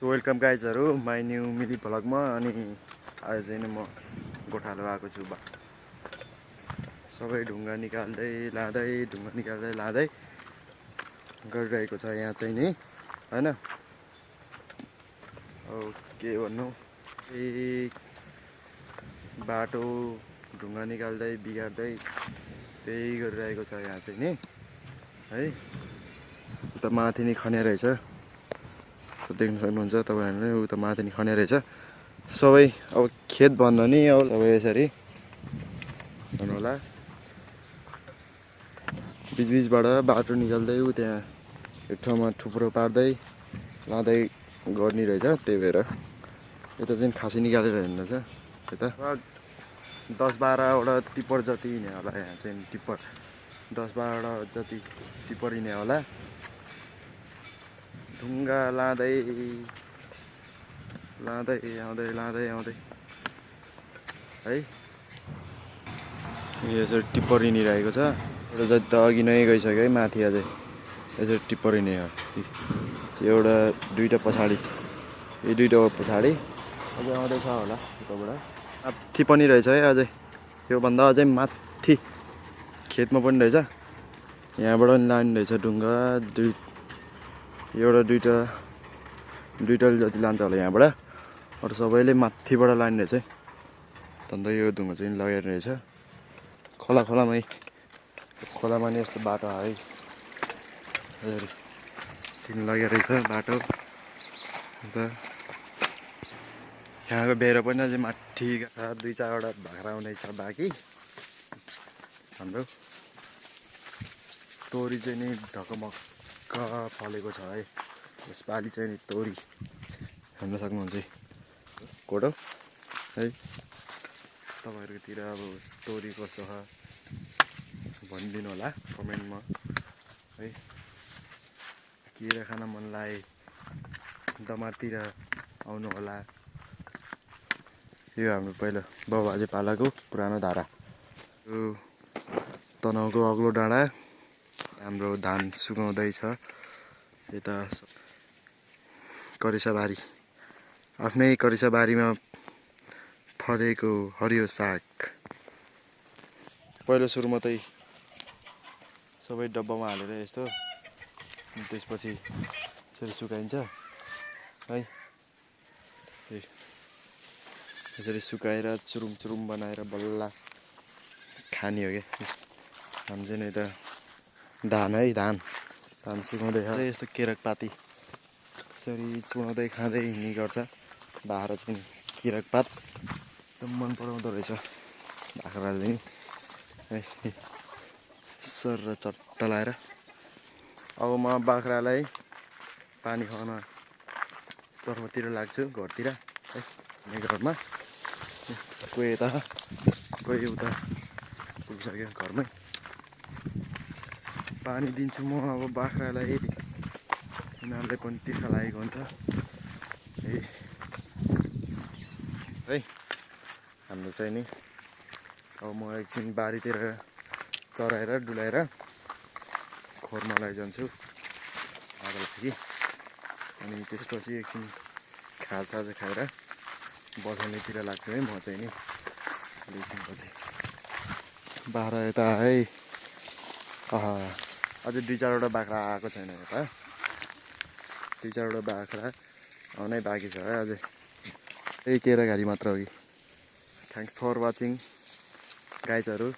So welcome गाइजहरु my new mini भ्लगमा। अनि आज चाहिँ म गोठालो आएको छु। सबै ढुङ्गा निकाल्दै लाँदै गरिरहेको छ यहाँ चाहिँ नि हैन। के भन्नु, बाटो ढुङ्गा निकाल्दै बिगार्दै त्यही गरिरहेको छ यहाँ चाहिँ नि है। उता माथि नि खन्या रहेछ, देख्न सक्नुहुन्छ तपाईहरुले। उता माथि नि खन्या रहेछ। सबै अब खेत भन्दा नि अब सबै यसरी भन्नु होला। बीचबाट बाटो निकाल्दै त्यहाँ एक ठाउँमा थुप्रो पार्दै लाँदै गर्ने रहेछ। त्यही भएर यता चाहिँ खासी निकालेर हिँड्नु छ। यता 10-12 वटा टिप्पर जति हिँड्यो होला। यहाँ चाहिँ टिप्पर 10-12 जति टिप्पर हिँड्यो होला। ढुङ्गा लाँदै आउँदै है। यसरी टिप्पर हिँडिरहेको छ। एउटा जति त अघि नै गइसक्यो है माथि। अझै यसरी टिप्पर हिँड्यो। एउटा दुईटा पछाडि, यो दुईटा पछाडि अझै आउँदैछ होला उताबाट। माथि पनि रहेछ है अझै, योभन्दा अझै माथि खेतमा पनि रहेछ। यहाँबाट नि लाने रहेछ ढुङ्गा। एउटा दुईटा जति लान्छ होला यहाँबाट। अरू सबैले माथिबाट लाने रहेछ। अन्त यो ढुङ्गा चाहिँ लगेर रहेछ खोलामा नि यस्तो बाटो है। यसरी लगेर रहेछ बाटो। अन्त यहाँको बेर पनि अझै माथि 2-4 वटा भाग्रा आउँदैछ बाँकी। हाम्रो तोरी चाहिँ नि ढकमक्क फलेको छ है। यसपालि चाहिँ नि तोरी हेर्न सक्नुहुन्छ कोडो है। तपाईहरुतिर अब तोरी कस्तो छ भनिदिनु होला कमेन्टमा है। के खान मन लागे दमारतिर आउनु होला। यो हाम्रो पहिलो बाबुबाजे पालाको पुरानो धारा। यो तनहुको अग्लो डाँडा। हाम्रो धान सुकाउँदैछ। यता करेसाबारी, आफ्नै करेसाबारीमा फलेको हरियो साग। पहिलो सुरुमा चाहिँ सबै डब्बामा हालेर यस्तो, त्यसपछि यसरी सुकाइन्छ है। यसरी सुकाएर चुरुम बनाएर बल्ल खाने हो क्या। हामी चाहिँ यता धान है, धान सुकाउँदै छ। यस्तो केराकपाती यसरी चुडाउँदै खाँदै हिँड्ने गर्छ। बाख्रा चाहिँ केराकपात एकदम मन पराउँदो रहेछ बाख्राले नि है। सर र चट्ट लाएर अब म बाख्रालाई पानी खुवाउन तर्फतिर लाग्छु घरतिर है। घरमा कोही यता कोही उता पुगिसक्यो घरमै। पानी दिन्छु म अब बाख्रालाई। यिनीहरूलाई पनि तिर्खा लागेको हुन्छ है। हाम्रो चाहिँ नि अब म एकछिन बारीतिर चराएर डुलाएर खोरमा लैजान्छु आगो लागि। अनि त्यसपछि एकछिन खाजासाजा खाएर बसाल्नेतिर लाग्छु है म चाहिँ नि। एकछिनपछि बाख्रा यता है। अझै 2-4 वटा बाख्रा आएको छैन यता। 2-4 वटा बाख्रा आउनै बाँकी छ है अझै। यही केराघारी मात्र हो कि। Thanks for watching गाइजहरु।